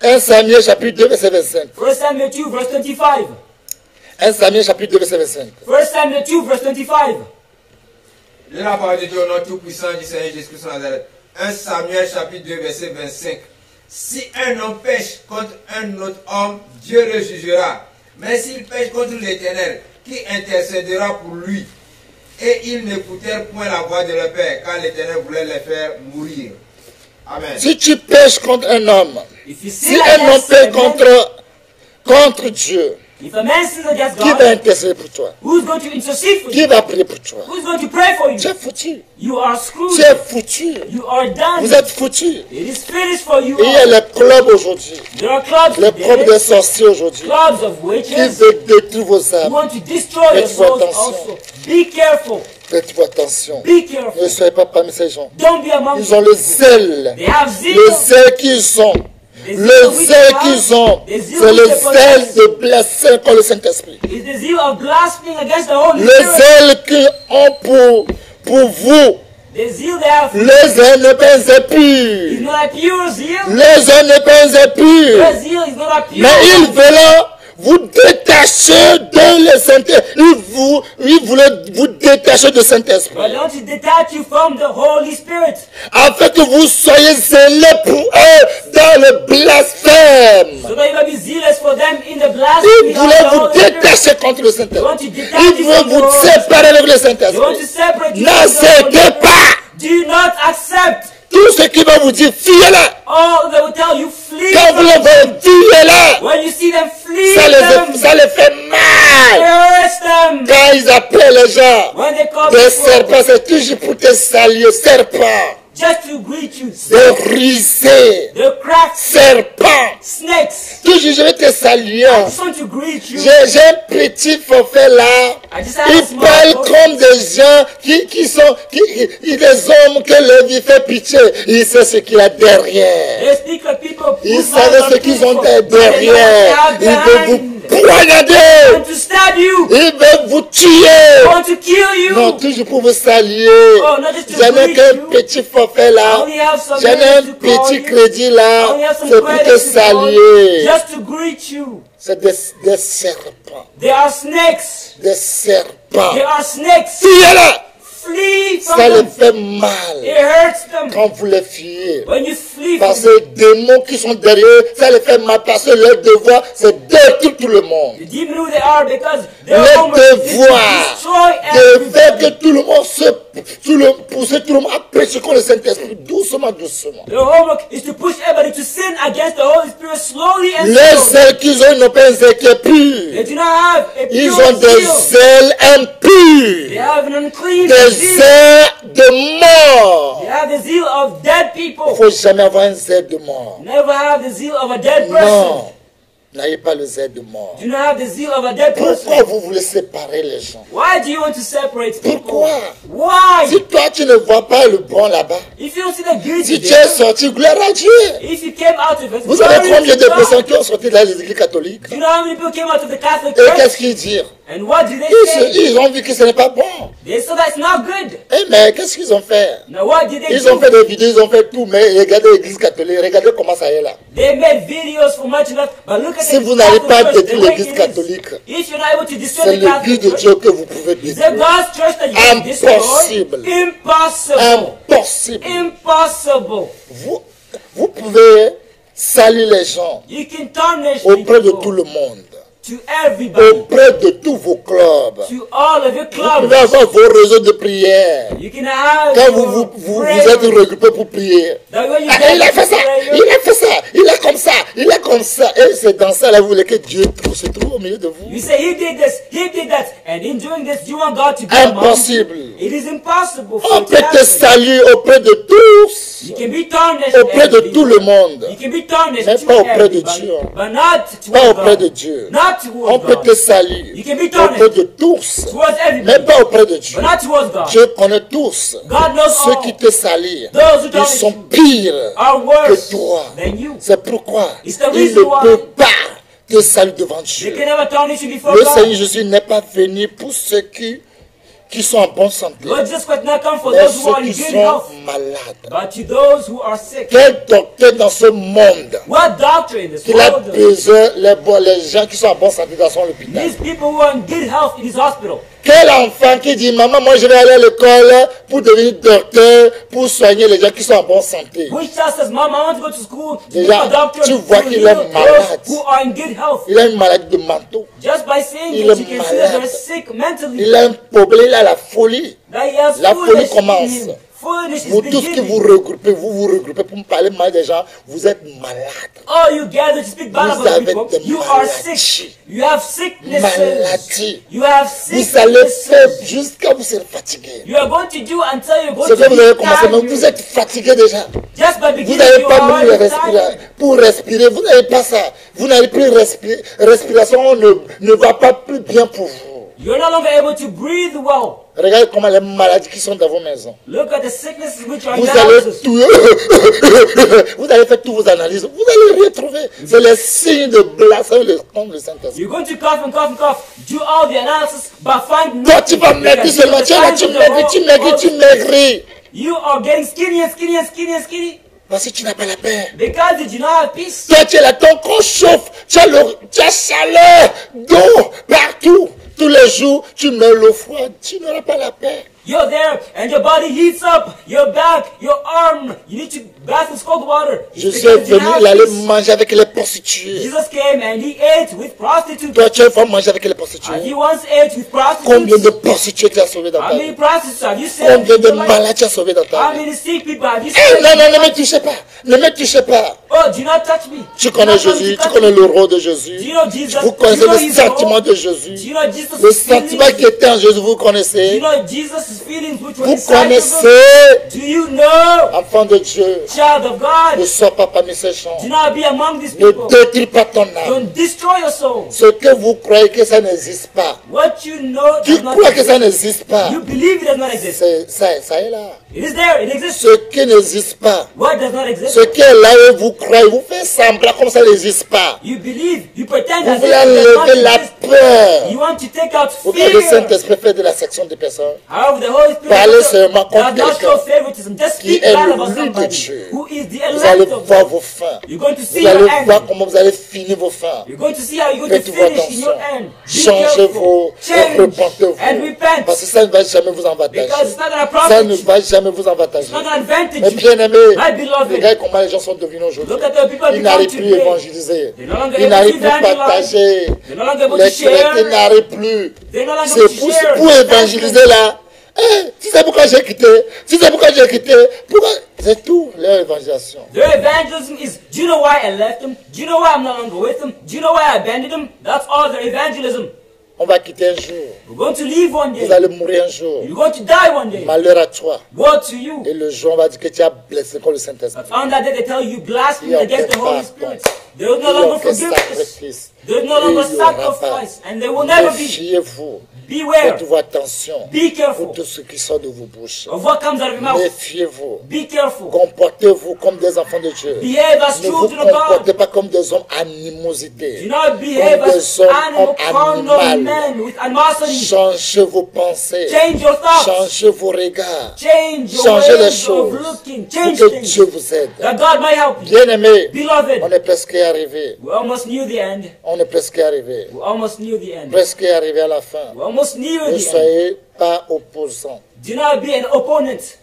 1 Samuel chapitre 2 verset 25. 1 Samuel 2 verse 25. 1 Samuel chapitre 2 verset 25. 1 Samuel 2 verse 25. La parole de Dieu au nom tout-puissant du Seigneur Jésus-Christ de Nazareth. 1 Samuel chapitre 2 verset 25. Si un homme pêche contre un autre homme, Dieu le jugera. Mais s'il pêche contre l'Éternel, qui intercédera pour lui? Et ils n'écoutèrent point la voix de leur père, car l'Éternel voulait les faire mourir. Amen. Si tu pêches contre un homme, si un homme pêche contre Dieu, qui va intercéder pour toi? Qui va prier pour toi? Tu es foutu. Tu es foutu. Vous êtes foutu. Et il y a les clubs aujourd'hui. Les clubs des sorciers aujourd'hui. Qui veulent détruire vos âmes. Faites-vous attention. Faites-vous attention. Ne soyez pas parmi ces gens. Ils ont le zèle. Le zèle qu'ils ont. Le zèle qu'ils ont, c'est le zèle de blasphémer contre le Saint-Esprit. Le zèle qu'ils ont pour vous. Le zèle n'est pas impur. Le zèle n'est pas impur. Mais ils veulent vous détacher de le Saint-Esprit. Ils voulaient vous détacher de Saint-Esprit. Afin que vous soyez zélés pour eux dans le blasphème. Ils voulaient vous détacher contre le Saint-Esprit. Ils voulaient vous séparer avec le Saint-Esprit. N'acceptez pas. Do not accept. Tout ce qui va vous dire, fuyez-la. Oh, they will tell you, flee. Quand vous les voyez, fuyez-la. When you see them, flee ça les fait mal. Them. Quand ils appellent les gens when they call des serpents, c'est toujours pour te saluer, serpent. Just to greet you. Des risées. The cracks. Serpents. Snakes. Toujours je vais te saluer. I just want to greet you. J'ai un petit forfait là. Ils parlent comme des gens qui sont des hommes que leur vie fait pitié. Ils savent ce qu'il y a derrière. Ils savent ce qu'ils ont derrière. Ils veulent vous poignarder. Ils veulent vous tuer. Non, toujours pour vous saluer. J'en ai qu'un petit forfait là. J'en ai un petit crédit là. C'est pour te saluer. C'est des serpents. They are snakes. Des serpents. They are snakes. Fuyez-la. Flee from ça them. les fait mal. It hurts them. Quand vous les fuyez. When you flee parce from que les démons qui sont derrière, ça les fait mal parce que leur devoir, c'est détruire tout le monde. the demon who they are, because Leur their devoir de faire que tout le monde pousser tout le monde à prêcher contre le Saint-Esprit doucement, doucement. Their homework is to push everybody to sin against the Holy Spirit slowly and Les slowly. ailes qu'ils ont n'ont pas un zèle qui est They pur. do not have a Ils pure ont des zeal. ailes They impures. have an unclean Des zeal. ailes de mort. They have the zeal of dead Il people. ne faut jamais avoir un zèle de mort. Never have the zeal of a dead person. Non. N'ayez pas le zèle de mort. Do not have the zeal of a dead Pourquoi person. vous voulez séparer les gens? Why do you want to separate people? Pourquoi? Why? Si toi tu ne vois pas le bon là-bas, If you don't see the good, si tu es sorti, gloire à Dieu. if you came out of it, Vous savez glory combien to de God. personnes qui ont sorti de l'église catholique? Do you know how many people came out of the Catholic Et Church? qu'est-ce qu'ils disent? And what did they say? Ils ont vu que ce n'est pas bon. They said that's not good. Eh mais qu'est-ce qu'ils ont fait? Now what did they Ils do? ont fait des vidéos, ils ont fait tout, mais regardez l'église catholique, regardez comment ça est là. They made videos for much enough, but look at Si the vous n'arrivez pas à Catholic Church, détruire the way l'église it is. catholique, If you're not able to destroy c'est the l'église Catholic de Church, Dieu que vous pouvez is it détruire. God's church that you can destroy? Impossible. Impossible. Impossible. Impossible. Vous pouvez salir les gens You can tarnish auprès de people tout le monde, to everybody, auprès de tous vos clubs. to all of your Vous pouvez clubs. avoir vos réseaux de prière. You can have Quand your vous prayer. êtes regroupés pour prier. That when you Ah, get il a fait ça, prayer, il a fait ça, il est comme ça, il est comme ça. Et c'est dans ça là vous voulez que Dieu se trouve au milieu de vous. you say he did this, he did that, and in doing this, you want God to be among you. Impossible. It is impossible for On you to peut te happen. saluer auprès de tous, You can be tarnished auprès de everybody. tout le monde, You can be tarnished mais to pas auprès de everybody, Dieu. but not pas towards auprès God. de Dieu. Not towards On peut God. te saluer You can be auprès tarnished de tous, towards mais everybody, pas auprès de Dieu. but not towards God. Dieu connaît tous. God knows Ceux all. qui te saluent, Those who ils tarnish sont you pires are que worse toi. than you. C'est pourquoi It's the il reason ne why peut pas te saluer devant They Dieu. can never tarnish you before Le Seigneur God. Jésus n'est pas venu pour ceux qui sont en bonne santé, Lord Jesus Christ not come for mais those who ceux are in qui good sont health, malades. but to those who are sick. Quel docteur dans ce monde What doctor in this qu'il a world? besoin les gens qui sont en bonne santé dans son hôpital? These people who are in good health in his hospital. Quel enfant qui dit, maman, moi je vais aller à l'école pour devenir docteur, pour soigner les gens qui sont en bonne santé. Which child says, Mom, I want to go to school to Déjà, become a doctor tu to vois qu'il heal est those malade. who are in good health. Il a une maladie de manteau. Just by saying Il that, est you can see that malade. they're sick mentally. Il a un problème, il a la folie. That he has La folie foolish commence. in him. Foolish is Vous tous qui vous beginning. regroupez, vous regroupez pour me parler mal des gens, vous êtes malades. All you gather to speak bad Vous about avez people. des You are maladies. sick. You have sicknesses. Maladie. You have Vous allez faire sicknesses. jusqu'à vous serez fatigué. You are going to do until you're going C'est to que vous avez be commencé, mais vous tired. êtes fatigué déjà. Just by Vous beginning, n'avez you pas are même le already respirer. tired. Pour respirer, vous n'avez pas ça. Vous n'avez plus respirer. Respiration ne va pas plus bien pour vous. You're no longer able to breathe well. Regardez comment les maladies qui sont dans vos maisons. Look at the sicknesses which are in Vous the allez houses. tout, vous allez faire toutes vos analyses. Vous allez rien trouver. C'est les signes de blasphème contre le Saint-Esprit. You're going to cough and cough and cough. Do all the analysis, but find Toi, tu nothing. vas maigrir Because seulement. the Tu es là, signs tu of the maigris, tu maigris, world- tu maigris. You are getting skinny and skinny and skinny and skinny Parce que tu n'as pas la paix. because you do not have peace. Toi, tu es là, ton corps chauffe. Tu as chaleur d'eau partout. Tous les jours, tu mets l'eau froide. Tu n'auras pas la paix. You're there and your body heats up, your back, your arm. You need to bath with cold water. It's Je suis because you venu, have il allait peace. manger avec les prostituées. Jesus came and he ate with prostitutes. Toi, tu vas manger avec les And he prostituées. once ate with Combien de prostitutes. prostituées tu as sauvé dans How ta many vie? prostitutes have you saved? Combien de in your life? malades tu as sauvé dans ta How vie? many sick people have you Eh, saved? non, non, ne me touchez pas. Ne me touchez pas. Oh, do not touch me. Tu Do connais not come Jésus, to tu touch connais me. le rôle de Do Jésus. you know Jesus? Vous Do connaissez you know le his sentiment role? de Jésus. Do you know Jesus' Le feelings? sentiment qui était en Jésus, vous Do connaissez. you know Jesus' feelings which were Vous inside of him? connaissez, Do you know, enfant de Dieu, child of ne God? sois pas parmi ces gens. Do not be among these Ne people. détruis pas ton âme. Don't destroy your soul. Ce que vous croyez que ça n'existe pas. What you know Tu does not crois que ça exist. n'existe pas. You believe it does not exist. Ça est là. It is there. It exists. Ce qui n'existe pas. What does not exist? Ce qui est là et vous croyez, vous faites semblant comme ça n'existe pas. You believe. You pretend Vous as if voulez it does not enlever la exist. peur. You want to take out Vous voulez le fear. Saint-Esprit fait de la section des personnes. However, the Holy Spirit Parlez does seulement contre not show quelqu'un favoritism. Just qui speak est bad le about lit de somebody Dieu. who is the Vous allez elect of voir God. vos fins. You're going to see Vous allez your voir end. comment vous allez finir vos fins. You're going to see how you're going to Faites-vous finish in your attention. end. Be Changez-vous, careful. Change repentez-vous. and repent. Parce que ça ne va jamais vous avantager. Because it's not going to Ça profit ne you. va jamais vous avantager. It's not going to advantage Mais you. bien aimé, My beloved. regardez comment les gens sont devenus aujourd'hui. Look at the people Ils become n'arrivent plus à today. évangéliser. They're no longer Ils able n'arrivent to plus à evangelize. partager. They're no longer able Les to share. chrétiens n'arrivent plus. They're no longer C'est able to pour, share. pour évangéliser là. Eh, tu sais pourquoi j'ai quitté? Tu sais pourquoi j'ai quitté? Pourquoi? C'est tout, leur évangélisation. Their evangelism is, do you know why I left them? Do you know why I'm no longer with them? Do you know why I abandoned them? That's all their evangelism. On va quitter un jour. We're going to leave one day. Vous allez mourir un jour. You're going to die one day. Malheur à toi. Woe to you. Et le jour, on va dire que tu as blessé contre le Saint-Esprit. On that day they tell you blasphemy Il y a against the aucun Holy pardon. Spirit. There is no Il y a longer aucun forgiveness. sacrifice. There is no Et longer il y aura pas. sacrifice. And there will never be. Méfiez-vous. Beware. Faites-vous attention Be pour careful tout ce qui sort de vos bouches. of what comes out of your mouth. Méfiez-vous. Be careful. Comportez-vous comme des enfants de Dieu. Behave as Ne vous children of God. comportez pas comme des hommes Do animosités. not behave Comme as des hommes animal, carnal animaux. men with animosity. Changez vos pensées. Change your thoughts. Changez vos regards. Change your Changez les ways of choses looking. pour Change que things. Dieu vous aide. That God might help you. Bien-aimés, on Beloved, est presque arrivé. we almost knew the end. On est presque arrivé. We almost knew the end. Presque arrivé à la fin. We almost knew Ne the end. soyez pas opposants. Do not be an opponent.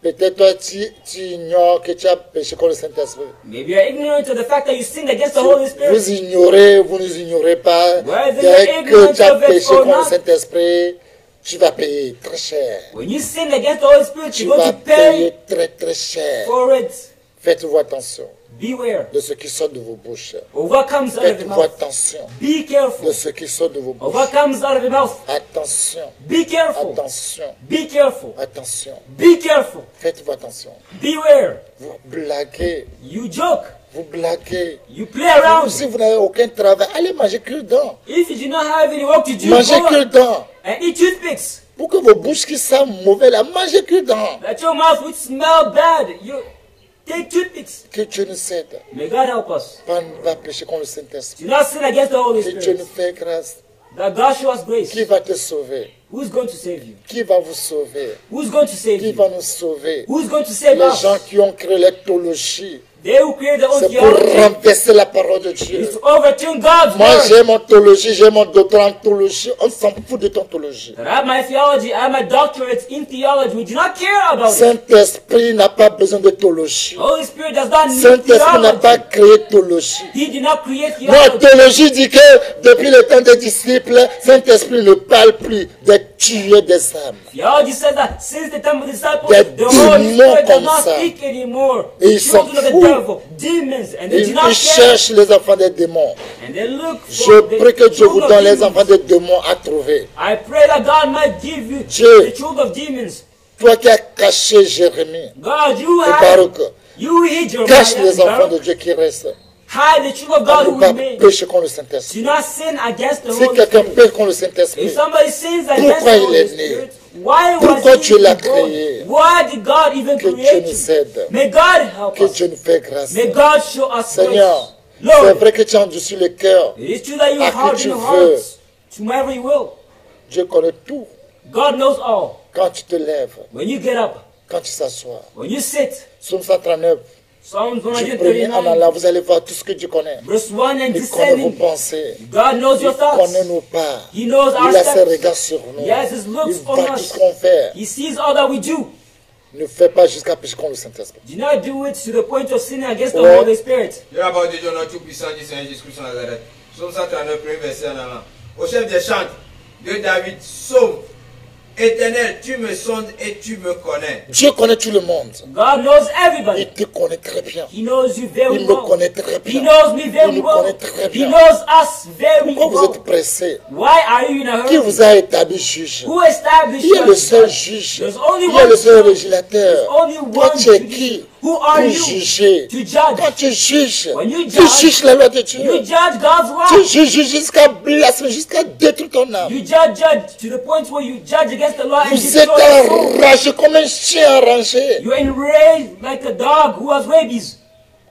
Peut-être toi, tu ignores que tu as péché contre le Saint-Esprit. Maybe you're ignorant of the fact that you sinned against the Holy Spirit. Vous ignorez, vous ne nous ignorez pas. Whether Dès you're que ignorant tu as of it péché or contre le not, Saint-Esprit, tu vas payer très cher. when you sin against the Holy Spirit, Tu you're going vas to pay payer très cher. for it. Faites-vous attention Beware de ce qui sort de vos bouches. of what comes out of your Faites-vous mouth. attention Be careful de ce qui sort de vos of bouches. what comes out of your mouth. Attention, Be careful. attention, Be careful. attention. Be careful. Faites-vous attention. Beware. Vous blaguez, You joke. vous blaguez. You play around. Si vous n'avez aucun travail, allez manger cure-dents. If you do not have any work to do, Mangez go cure-dents. and eat toothpicks. Pour que vos bouches qui sentent mauvais, là, mangez cure-dents. That your mouth would smell bad. You take toothpicks. Que Dieu nous aide. May God help us. Pas ne pas pécher contre le Saint-Esprit. Do not sin against the Holy Que Dieu Spirit. nous fait grâce. That God show us grace. Qui va te sauver? Who's going to save you? Qui va vous sauver? Who's going to save Qui you? va nous sauver? Who's going to save Les us? gens qui ont créé l'éthologie, They who create their own c'est pour theology renverser la parole de is Dieu. to overturn God's Moi, word. j'ai mon théologie, j'ai mon doctorat en théologie. On s'en fout de ton théologie. That I have my theology, I have my doctorate in theology. We do not care about it. Saint-Esprit n'a pas besoin de théologie. The Holy Spirit does not need Saint-Esprit n'a pas theology. créé théologie. He did not create Non, theology. théologie dit que depuis le temps des disciples, Saint-Esprit ne parle plus de tuer des âmes. Theology says that since the time of the disciples, Des the Holy démons Spirit does comme not ça. speak anymore. Et ils s'en Children of the foutent. devil, demons, and they do Ils not care. cherchent les enfants des démons. And they look Je for the prie que Dieu vous children donne of les demons. enfants des démons à trouver. I pray that God might give you Dieu. the children of demons. Toi qui as caché Jérémie God, you et have, Baruch, you hid your cache mind, les enfants Baruch. de Dieu qui restent. Hide the children of On God ne who pas remain. pécher contre le Saint-Esprit. Do not sin against the Si Holy quelqu'un Spirit. pêche contre le Saint-Esprit, If somebody sins against pourquoi the il Holy est né? Spirit, why Pourquoi was Dieu he l'a born? créé? Why did God even que Dieu create nous him? aide, May God help que us. Dieu nous fait grâce. May God show us Seigneur, grace. c'est Lord, vrai que tu as endurci le cœur. it is true that you à qui harden tu your veux. hearts to whomever you will. Dieu connaît tout. God knows all. Quand tu te lèves, When you get up, quand tu s'assois. when you sit, Psaume 139, Psalms du premier en 139, allant, vous allez voir tout ce que Dieu connaît. verse 1 and Il connaît vos descending. pensées. God knows Il your thoughts. connaît nos pas. He knows our Il a ses steps. regards sur nous. He has his looks Il on voit tout us. ce qu'on fait. He sees all that we do. Ne fais pas jusqu'à pécher contre le Saint-Esprit. Do not do it to the point of sinning against the Ouais. Holy Spirit. Dieu la parole de Dieu, notre Tout-Puissant du Seigneur Jésus-Christ en Nazareth. Psaume 139, premier verset en allant. Au chef des chants de David, psaume. Éternel, tu me sondes et tu me connais. Dieu connaît tout le monde. God knows everybody. Il te connaît très bien. He knows you very Il me well. connaît très He bien. knows me Il very nous well. connaît très He bien. knows us very Pourquoi vous well. êtes pressé? Why are you in a Qui hurry? vous a établi juge? Who established Il y a le us? seul juge. There's only Il y a one le seul judge. législateur. There's only Toi, one tu es judge. qui Who are pour you juger? to judge? Quand tu juges, When you tu judge, juges la loi de You Dieu. judge God's Tu law. juges jusqu'à blasphémer, jusqu'à détruire ton âme. You judge to the point where you judge against the law and Vous êtes destroy your soul. enragé comme un chien enragé. You're enraged like a dog who has rabies.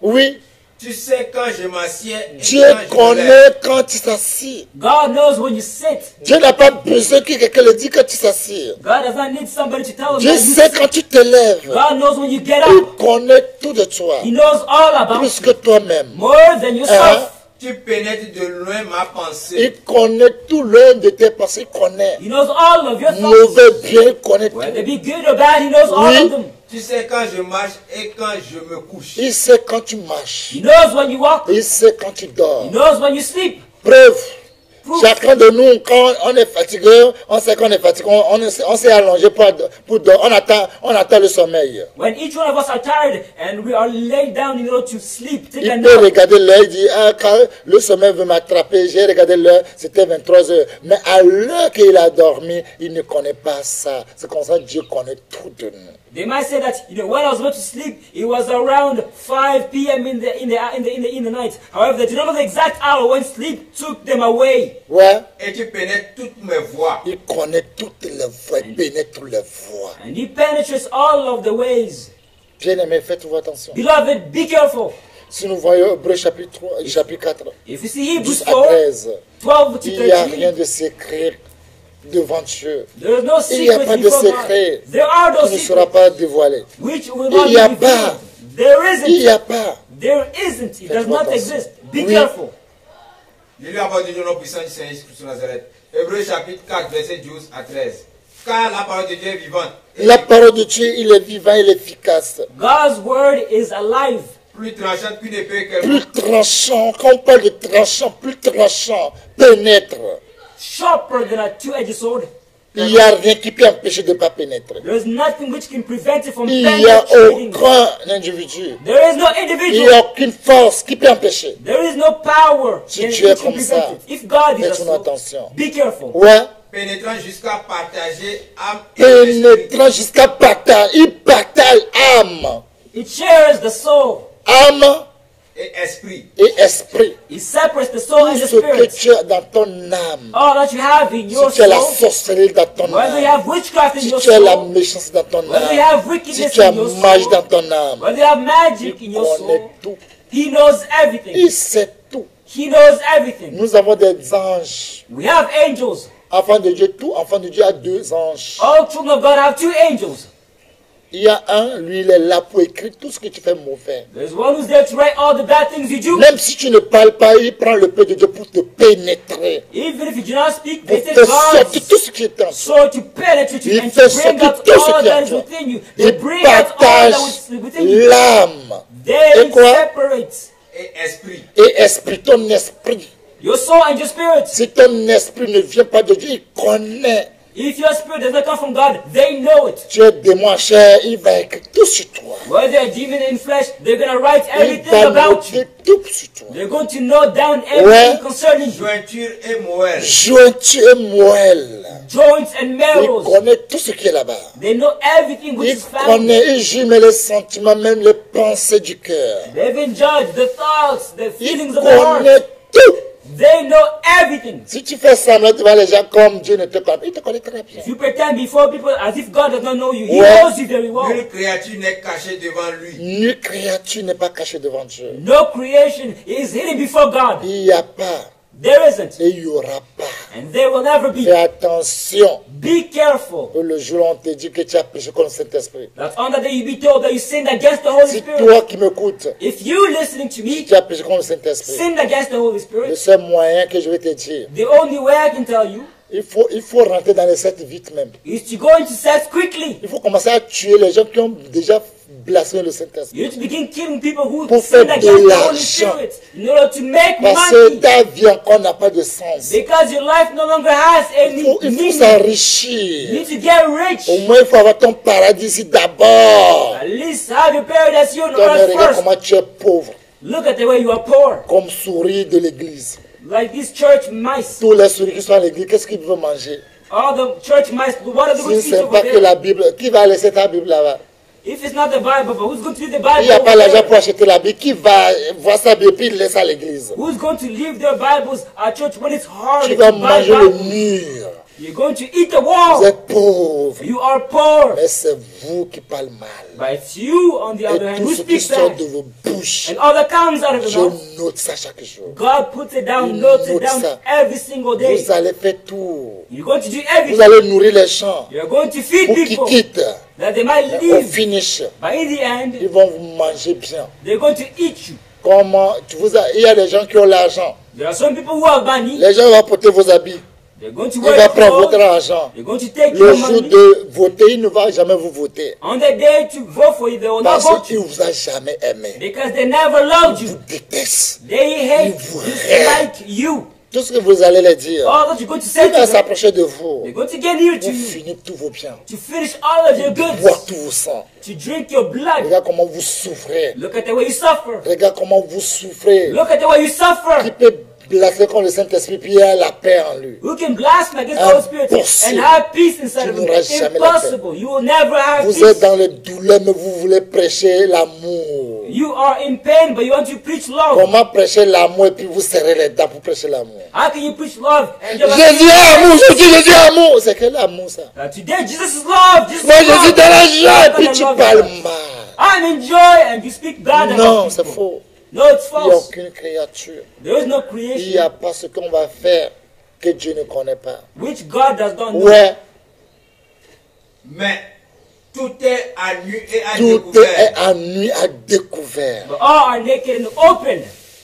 Oui, Tu sais quand je m'assieds et Dieu quand je me lève. connaît quand tu s'assieds. God knows when you sit. Dieu n'a pas besoin que quelqu'un le dise quand tu s'assieds. God does not need somebody to tell him Dieu that you sait sit. quand tu te lèves. God knows when you get Il up. connaît tout de toi. He knows all about Plus you. que toi-même. More than yourself. Tu pénètres de loin ma pensée. Il connaît tout l'un de tes pensées. Il connaît. He knows all of your thoughts. Mauvais, bien, il connaît tout. Whether they be good or bad, he knows all Oui. of them. Tu sais quand je marche et quand je me couche. Il sait quand tu marches. He knows when you walk. Il sait quand tu dors. He knows when you sleep. Preuve. Proof. Chacun de nous, quand on est fatigué, on sait qu'on est fatigué, on s'est allongé pour dormir, on attend le sommeil. When each one of us are tired and we are laid down in order to sleep, take a Il peut nap. regarder l'heure, il dit, ah, quand le sommeil veut m'attraper, j'ai regardé l'heure, c'était 23 heures. Mais à l'heure qu'il a dormi, il ne connaît pas ça. C'est comme ça que Dieu connaît tout de nous. They might say that, when I was about to sleep, it was around 5 p.m. in the night. However, they do not know the exact hour when sleep took them away. Ouais. Et tu pénètres toutes mes voies. Il connaît toutes les voies, il pénètre les voies. And he penetrates all of the ways. Bien-aimé, faites-vous attention. Beloved, be careful. Si nous voyons Hébreux chapitre 4, If you see Hebrews 10 à 4, 13, 12 to il n'y a 13, rien de secret devant Dieu. there is no Il n'y a secret pas de before secret God. There are no qui ne sera secrets pas dévoilé. which will not Il be n'y a revealed. pas. There Il n'y isn't. a pas. There isn't. It does Faites-vous not attention. exist. Be Oui. careful. Lis la parole de Dieu, notre puissant du Seigneur Jésus-Christ de Nazareth. Hébreux chapitre 4, verset 12 à 13. car la parole de Dieu est vivante. La parole de Dieu, il est vivant, il est efficace. God's word is alive. Plus tranchante qu'une épée que Plus tranchant, quand on parle de tranchant, plus tranchant, pénètre. Sharper than a two-edged sword. Il n'y a rien qui peut empêcher de ne pas pénétrer. There is nothing which can prevent it from Il n'y a penetrating. aucun individu. There is no Il n'y individual. a aucune force qui peut empêcher. There is no power Si that tu es which can comme ça, prevent it. If God is fais a ton soul, attention. be careful. Ouais, pénétrant jusqu'à partager âme et esprit. pénétrant jusqu'à bataille. Il bataille âme. It shares the soul. Âme Et esprit. et esprit. It separates the soul and Tout the ce que spirit. tu as dans ton âme. All that you have in your Si tu as la soul, sorcellerie dans ton whether you âme. have witchcraft in Si your tu as la soul, méchanceté dans ton whether you âme. have Si wickedness tu as in your magie soul, dans ton âme. whether you have magic in Il your connaît soul, tout. He knows everything. Il sait tout. He knows everything. Nous avons des anges. We have angels. Enfant de Dieu, tout enfant de Dieu a deux anges. All children of God have two angels. Il y a un, lui, il est là pour écrire tout ce que tu fais mauvais. There's one who's there to write all the bad things you do. Même si tu ne parles pas, il prend le peu de Dieu pour te pénétrer. Even if you do not speak, Pour they take te sortir God's tout ce qui est en toi. sword to penetrate you Il and fait to bring sortir out tout ce all qui est that en is toi. within you. They Il bring out all partage that is within you. l'âme They Et quoi? separate Et esprit. et esprit, ton esprit. your soul and your spirit. Si ton esprit ne vient pas de Dieu, il connaît. If your spirit does not come from God, they know it. Tu es démon en chair, il va écrire tout sur toi. Whether they're demon in flesh, they're going to write Il everything va about you. noter tout sur toi. They're going to note down everything Ouais. concerning you. Jointure et moelle. Jointure et moelle. Joints and Il marrows. connaît tout ce qui est là-bas. They know everything which Il is found. connaît, il juge les sentiments, même les pensées du cœur. They even judge the thoughts, the Il feelings of the heart. connaît tout. They know everything. Si tu fais semblant devant les gens comme Dieu ne te connaît pas, il te connaît très bien. If you pretend before people as if God does not know you, He Ouais. knows you very well. Nulle créature n'est cachée devant lui. Nulle créature n'est pas cachée devant Dieu. No creation is hidden before God. Il n'y a pas There isn't. et il n'y aura pas. And there will never be. Fais attention. Be careful Le jour où on te dit que tu as péché contre le Saint-Esprit. that on that day you be told that you sinned against the Holy Si Spirit. toi qui m'écoutes, If you listening to me tu as péché contre le Saint-Esprit, sinned against the Holy le Spirit, seul moyen que je vais te dire, the only way I can tell you il faut rentrer dans les sectes vite même. is to go into sex quickly. Il faut commencer à tuer les gens qui ont déjà blasphémé le Saint-Esprit. You need to begin killing people who Pour sinned faire de against the Holy l'argent. Spirit in order to make Parce que money. ta vie encore n'a pas de sens. Because your life no longer has any Il faut meaning. You s'enrichir. need to get rich. Au moins, il faut avoir ton paradis ici d'abord. At least have your paradise here on Toi, earth regarde first. comment tu es pauvre, Look at the way you are poor. comme souris de l'église. Like these church mice. Tous les souris qui sont à l'église, qu'est-ce qu'ils veulent manger? All the church mice. What are they Si going to ce eat n'est over pas que there? la Bible, qui va laisser ta Bible là-bas? If it's not the Bible, but who's going to read the Il Bible n'y a pas over l'argent there? pour acheter la Bible. Qui va voir sa Bible puis il laisse à l'église? Who's going to leave their Bibles at church when it's hard Tu to vas buy manger le Bibles? mur. You're going to eat the Vous wall. êtes pauvre. You are poor. Mais c'est vous qui parlez mal. But it's you, on the Et other hand, tout who ce qui speaks sort bad. de vos bouches, And all that comes out of je your mouth, note ça chaque jour. God puts it down, Il notes it note down ça. every single day. Vous allez faire tout. You're going to do Vous everything. allez nourrir les champs You're going to feed pour qu'ils people quittent. that they might Au leave. finish, But in the ils end, vont vous manger bien. they're going to eat you. Comment il y a des gens qui ont l'argent. There are some people who have money. Les gens vont porter vos habits. They're going to Il wear va your prendre votre clothes. argent. They're going to take Le your jour money. de voter, il ne va jamais vous voter. On the day to vote for you, they will not Parce vote qu'il you. ne vous a jamais aimé. Because they never loved Ils you. vous détestent. They hate, vous dislike you. Tout ce que vous allez leur dire, All that you're going to say il to va them, s'approcher de vous. they're going to get near to Vous you. finissez tous vos biens. To finish all of your Boire goods. tout vos sang. To drink your blood. Regarde comment vous souffrez. Look at the way you suffer. Regarde comment vous souffrez. Look at the way you Qui suffer. peut blasphémer contre le Saint-Esprit puis il y a la paix en lui. Who can blaspheme against the Holy Spirit Impossible. and have peace inside of Tu him? n'auras jamais la paix. Impossible. You will never have Vous êtes peace. dans les douleurs, mais vous voulez prêcher l'amour. You are in pain, but you want to preach love. Comment prêcher l'amour et puis vous serrez les dents pour prêcher l'amour? How can you preach love and you're Jésus est amour, Jésus est amour. C'est quel amour ça? Today Jesus is love. Jesus Moi is je suis love. dans la joie et I'm puis gonna tu love parles you. mal. I'm in joy and you speak bad Non, about c'est people. faux. No, it's Il n'y a false. aucune créature. There is no Il n'y creation a pas ce qu'on va faire que Dieu ne connaît pas. which God does not know. Ouais, Mais tout est à nu et à tout est découvert. à nu à découvert. But all are naked and open.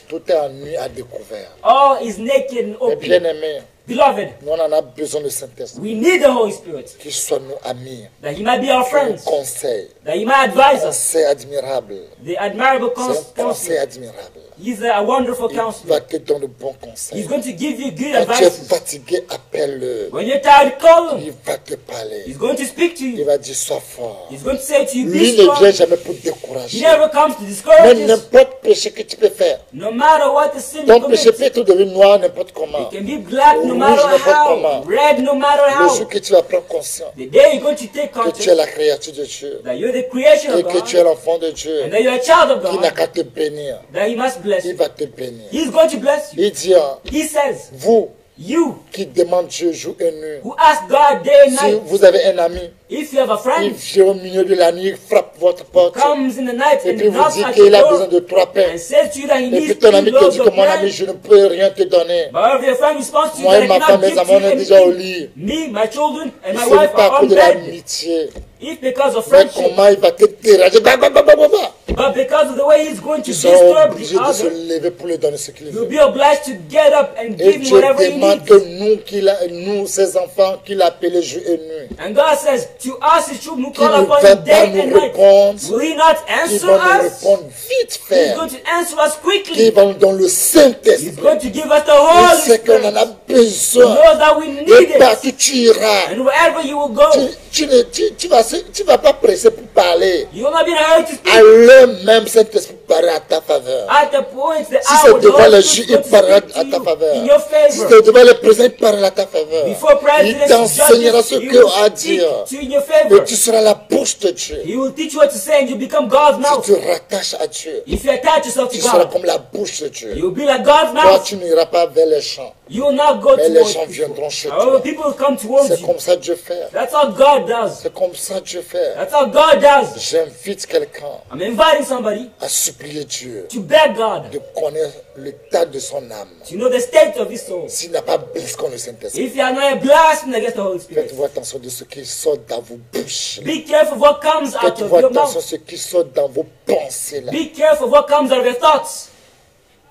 Tout est à nu à découvert. All is naked and Mais open. bien aimé, Beloved, nous on en a besoin de Saint-Esprit. we need the Holy Spirit. Qu'il soit nos amis. That He might be our Un friends. conseil. That He might advise us. Conseil admirable. The admirable C'est un conseil counselor. admirable. He's a wonderful Il counselor. va te donner de bons conseils. He's going to give you good Quand tu es advice. fatigué, appelle-le. When you're tired, call Him. Il va te parler. He's going to speak to Il you. va dire sois fort. He's going to say to you, be Lui ne vient strong. jamais pour te He décourager. never comes to discourage Même us. n'importe péché que tu peux faire. No matter what the sin you Ton péché commit. peut être devenu noir n'importe comment. It can be black no Rouge matter n'importe how. comment. Red no matter Le jour how. que tu vas prendre conscience The day you're going to take que tu es conscience la créature de Dieu that you're the creation et of que tu es God. l'enfant de Dieu, And that you're a child of qui n'a God. qu'à te bénir, That He must bless il you. va te bénir. He's going to bless you. Il dit, He says, vous you qui demandez Dieu jour et nuit, who ask God day and si night, vous avez un ami, if you have a il friend, vient au milieu de la nuit, il frappe votre porte, comes in the night et and puis vous knocks dit at qu'il your a besoin door de 3 pains. and says to you that he Et needs puis ton ami 3 te loaves dit que of mon ami, bread. je ne peux rien te donner. But if your friend responds to you Moi that et I ma cannot femme, mes give to enfants, on est you déjà au anything, lit. me, my children, and my Ce n'est wife pas à are cause on de bed. l'amitié. If because of Mais friendship, comment il va te déranger, but because of the way he's going to tu seras disturb obligé the de se other, lever pour lui donner ce qu'il you'll veut. be obliged to get up and Et give him Dieu whatever he demande needs. que nous, ses enfants, qu'il appelle jour et nuit, And God says, to us his children who qu'il call ne upon va him pas day nous and night, répondre, will he not qu'il answer va nous us? répondre vite He's fait, going to answer us qu'il quickly. va nous donner le He's Saint-Esprit. going to give us the Il Holy sait qu'on en Spirit. a He besoin. knows that we need Et it. partout tu iras, And wherever you will go, tu vas pas presser pour parler. you will not be in a hurry to speak. À l'heure même, Saint-Esprit parlera à ta faveur. At the point, the Si hour, c'est the devant Holy les Spirit juges, is il going to parlera speak à to ta you faveur. in your Si favor. c'est devant les présidents, il parlera à ta faveur. Before Il presidents, t'enseignera ce judges, he qu'il will a à speak dire. to you in your Et favor. tu seras la bouche de Dieu. He will teach you what to say and you become God's Si mouth. tu te rattaches à Dieu, If you attach yourself to tu seras God, comme la bouche de Dieu. you will be like God's Toi, mouth. tu n'iras pas vers les champs, You will not go mais les towards gens people. viendront chez However, toi. people will come towards C'est you. comme ça que Dieu fait. That's how God does. C'est comme ça que Dieu fait. That's how God does. J'invite quelqu'un I'm inviting somebody à supplier Dieu to beg God de connaître l'état de son âme. to know the state of his soul. S'il n'a pas blessé contre le Saint-Esprit, If you are not blaspheming against the Holy Spirit, faites-vous attention de ce qui sort dans vos bouches. be careful of what comes out Faites-vous of your attention mouth. de ce qui sort dans vos pensées. Là. Be careful of what comes out of your thoughts.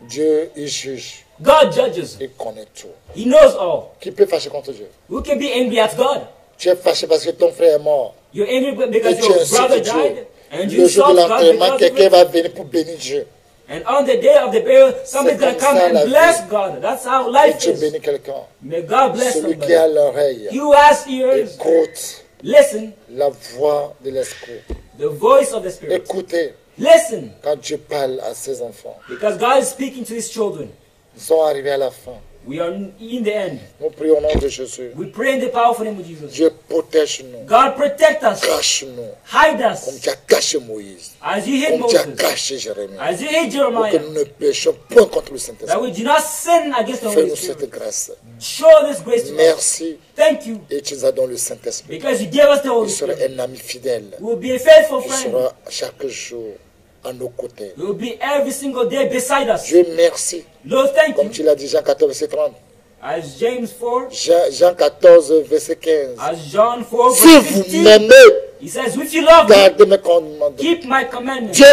Dieu, il juge. God judges. Il connaît tout. He knows all. Qui peut fâcher contre Dieu? Who can be angry at God? Tu es fâché parce que ton frère est mort. You're angry Et because tu your insultes brother Dieu. died, and you Le jour de insult God l'enterrement, because of quelqu'un it. va venir pour bénir Dieu. And on the day of the burial, somebody's going to comme come ça, la and bless vie. God. That's how Et life Dieu is. bénit quelqu'un. May God bless Celui somebody. qui a l'oreille, He who has ears, écoute listen, la voix de l'Esprit. the voice of the Spirit. Écoutez Listen, quand Dieu parle à ses enfants. because God is speaking to His children. Ils sont arrivés à la fin. We are in the end. Nous prions au nom de Jésus. We pray in the powerful name of Jesus. Dieu protège-nous, God protect us, cache-nous, hide comme us, tu as caché Moïse, as you hid comme tu as Moses, caché Jérémie, as you hid pour que Jeremiah, nous ne péchions point contre le that Saint-Esprit. we do not sin against the Holy Fais-nous Spirit. cette grâce. Show this grace to us. Merci Thank you, et tu nous as donné le Saint-Esprit. because you gave us the Il Holy sera Spirit. un ami fidèle. We will be a faithful Il friend. sera chaque jour à nos côtés. We will be every single day beside us. Dieu merci. Lord, thank Comme you. tu l'as dit, Jean 14, verset 30. As James 4, Jean 14, verset 15. as John 4, Si verse vous 15, m'aimez, he says, if you love me, gardez mes commandements. keep my commandments. Dieu,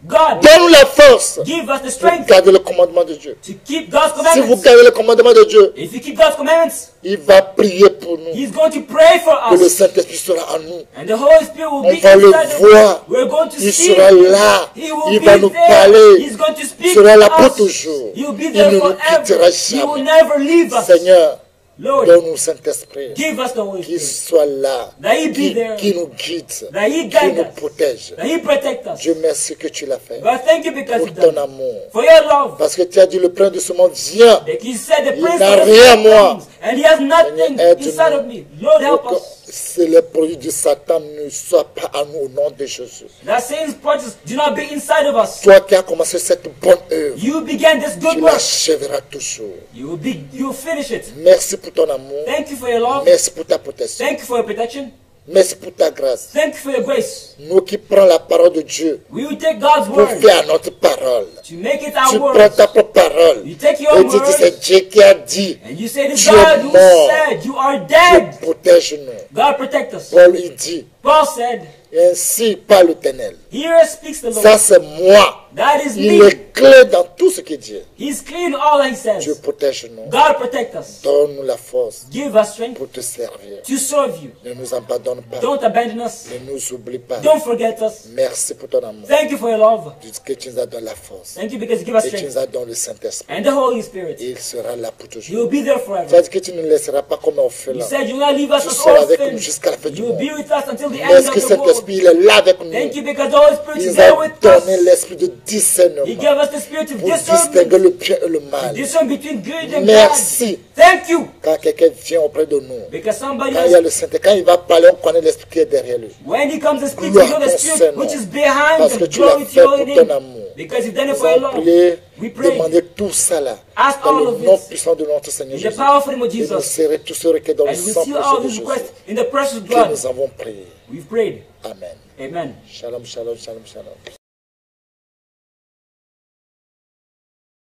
God, donne la force give us the pour strength garder le commandement de Dieu. to keep God's Si vous commandments. gardez le commandement de Dieu, If you keep God's commandments, il va prier pour nous. He's going to pray for Que le us. Saint-Esprit sera en nous. And the Holy Spirit will On be va le inside of voir. us. We're going to Il see sera Him. là. He will Il be va nous there. parler. He's going to Il speak sera là to pour us. toujours. He will be Il there ne nous quittera forever. He will jamais. never leave us. Seigneur, Lord, donne-nous le Saint-Esprit. give us the Holy Qu'il Spirit. soit là. That He be there. Qui nous guide. That He Qui guide nous us. protège. That He protect us. Dieu merci que tu l'as fait. God, thank you because Pour He ton done it. amour. For your love. Parce que tu as dit le prince de ce monde vient. Like He said, the Il Prince n'a of the rien, Sun moi. comes, and He has nothing Seigneur, aide-nous. inside of me. Lord, help Pour que us. c'est les produits de Satan ne soient pas à nous au nom de Jésus. That Satan's projects do not be inside of us. Toi qui as commencé cette bonne œuvre, You began this good tu work. l'achèveras toujours. You will finish it. Merci pour ton amour. Thank you for your love. Merci pour ta protection. Thank you for your protection. Merci pour ta grâce. Thank you for your grace. Nous qui prenons la parole de Dieu We will take God's pour word faire notre parole. to make it Tu our prends word. ta propre parole You take et your tu dis word c'est Dieu qui a dit. and you say to Tu es God who mort. said you are Dieu dead. protège-nous. God protect us. Paul il dit, Paul said, ainsi parle l'Éternel. here speaks the Ça Lord. c'est moi That is Il me. est clair dans tout ce qu'il dit. He's clean all that he Dieu says. protège nous. God protect us. Donne-nous la force Give us strength pour te servir. to serve you. Ne nous abandonne pas. Don't abandon us. Ne nous oublie pas. Don't forget us. Merci pour ton amour. Thank you for your love. Que tu nous as donné la force. Thank you because you give us Et tu strength. nous as donné le Saint-Esprit. And the Holy Spirit. Et il sera là pour He will toujours. be there Tu forever. as dit que tu ne nous laisseras pas comme You orphelins. said you will not leave us Tu as seras avec nous orphans. jusqu'à la fin du You will monde. be with us until the end L'Esprit of the world. Saint-Esprit, il est là avec nous. Thank you because the Holy Spirit Il is nous there a with donné us. l'esprit de discernement He gave us the spirit of pour distinguer discernment. le bien et le mal. Discern between good and bad. Merci. Thank you. Quand quelqu'un vient auprès de nous, Because somebody quand il y a else, le Saint, quand il va parler, on connaît l'esprit qui est derrière lui. when he comes to speak, we Gloire know the à ton spirit Seigneur. which is behind Parce que the tu l'as glory to fait your pour ton name. amour. Because you've done it Nous for your allons love. prier, We pray demander tout ça là, Ask dans all le of nom this puissant de notre Seigneur in the Jésus. powerful name of Et nous Jesus. serons tous ceux qui dans le And we sang seal précieux all de these Jésus requests in the precious que blood. nous avons prié. We've prayed. Amen. Amen. Shalom, shalom, shalom, shalom.